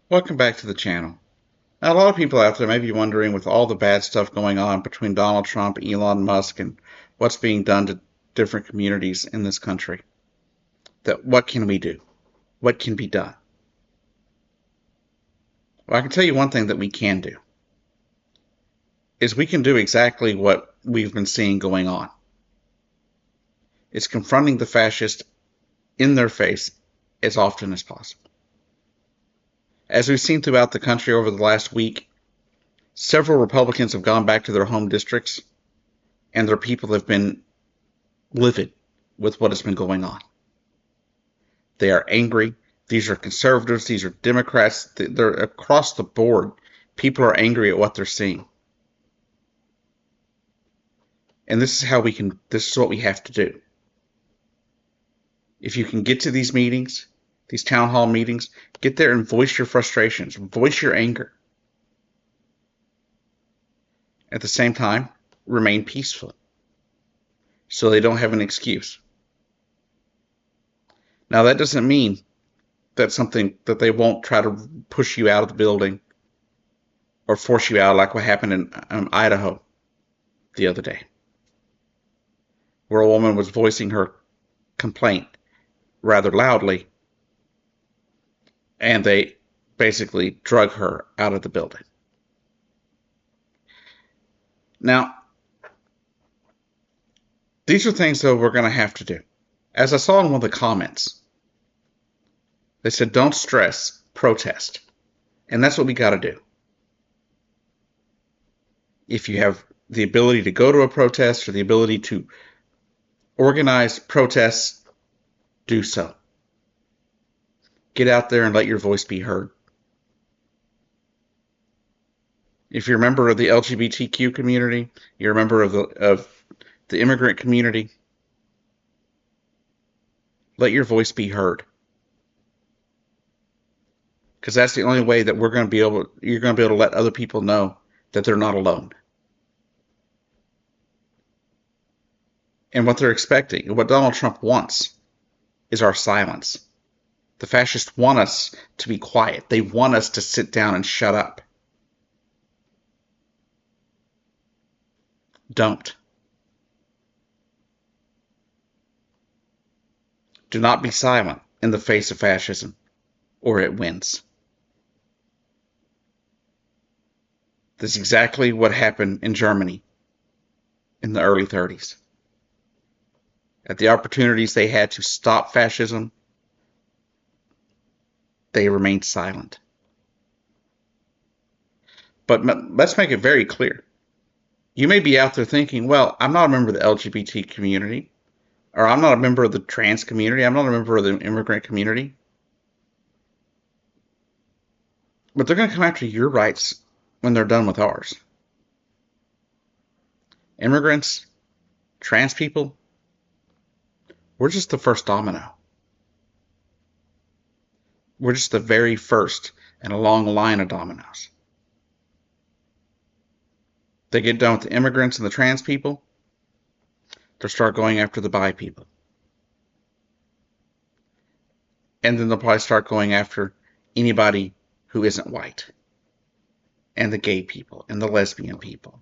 Welcome back to the channel. Now, a lot of people out there may be wondering, with all the bad stuff going on between Donald Trump, Elon Musk, and what's being done to different communities in this country, that what can we do? What can be done? Well, I can tell you one thing that we can do, is we can do exactly what we've been seeing going on. It's confronting the fascists in their face as often as possible. As we've seen throughout the country over the last week, several Republicans have gone back to their home districts, and their people have been livid with what has been going on. They are angry. These are conservatives. These are Democrats. They're across the board. People are angry at what they're seeing. And this is what we have to do. If you can get to these meetings, these town hall meetings, get there and voice your frustrations, voice your anger. At the same time, remain peaceful so they don't have an excuse. Now, that doesn't mean that's something that they won't try to push you out of the building or force you out, like what happened in Idaho the other day, where a woman was voicing her complaint rather loudly, and they basically drug her out of the building. Now, these are things that we're going to have to do. As I saw in one of the comments, they said, don't stress, protest. And that's what we got to do. If you have the ability to go to a protest or the ability to organize protests, do so. Get out there and let your voice be heard. If you're a member of the LGBTQ community, you're a member of the immigrant community, let your voice be heard. Because that's the only way that you're going to be able to let other people know that they're not alone. And what they're expecting, what Donald Trump wants, is our silence. The fascists want us to be quiet. They want us to sit down and shut up. Don't. Do not be silent in the face of fascism, or it wins. This is exactly what happened in Germany in the early 30s. At the opportunities they had to stop fascism, they remained silent. But let's make it very clear. You may be out there thinking, well, I'm not a member of the LGBT community, or I'm not a member of the trans community, I'm not a member of the immigrant community. But they're going to come after your rights when they're done with ours. Immigrants, trans people, we're just the first domino. We're just the very first in a long line of dominoes. They get done with the immigrants and the trans people, they'll start going after the bi people. And then they'll probably start going after anybody who isn't white, and the gay people, and the lesbian people.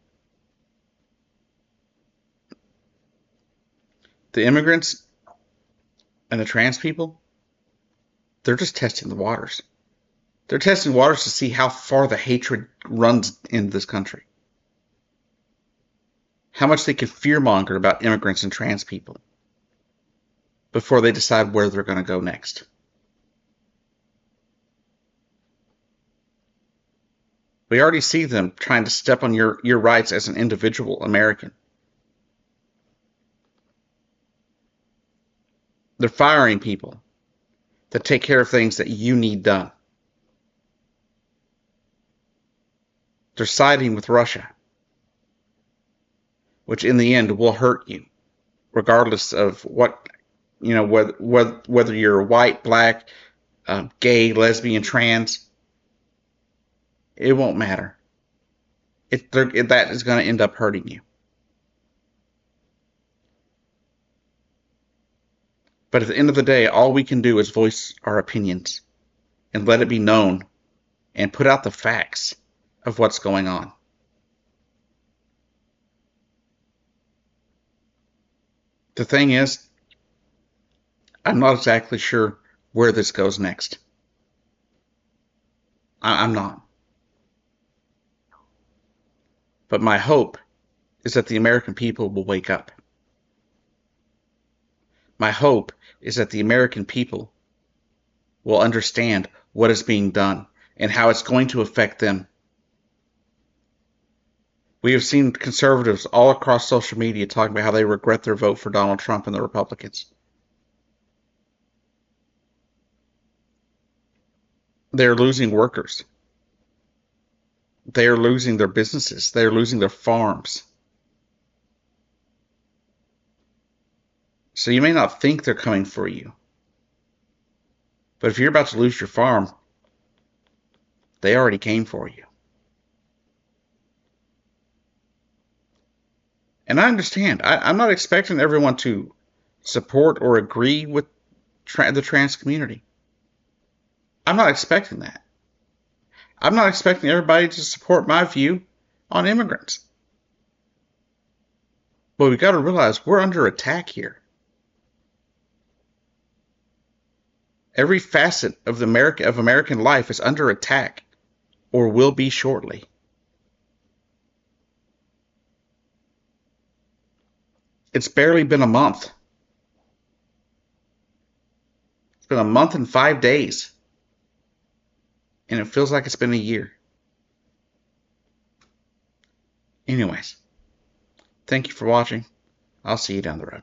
The immigrants and the trans people, they're just testing the waters. They're testing waters to see how far the hatred runs in this country. How much they can fearmonger about immigrants and trans people before they decide where they're going to go next. We already see them trying to step on your rights as an individual American. They're firing people that take care of things that you need done. They're siding with Russia, which in the end will hurt you, regardless of what, whether you're white, black, gay, lesbian, trans. It won't matter. That is going to end up hurting you. But at the end of the day, all we can do is voice our opinions and let it be known and put out the facts of what's going on. The thing is, I'm not exactly sure where this goes next. I'm not. But my hope is that the American people will wake up. My hope is that the American people will understand what is being done and how it's going to affect them. We have seen conservatives all across social media talking about how they regret their vote for Donald Trump and the Republicans. They're losing workers. They are losing their businesses. They are losing their farms. So you may not think they're coming for you. But if you're about to lose your farm, they already came for you. And I understand. I'm not expecting everyone to support or agree with the trans community. I'm not expecting that. I'm not expecting everybody to support my view on immigrants. But we've got to realize we're under attack here. Every facet of American life is under attack, or will be shortly. It's barely been a month. It's been a month and 5 days. And it feels like it's been a year. Anyways, thank you for watching. I'll see you down the road.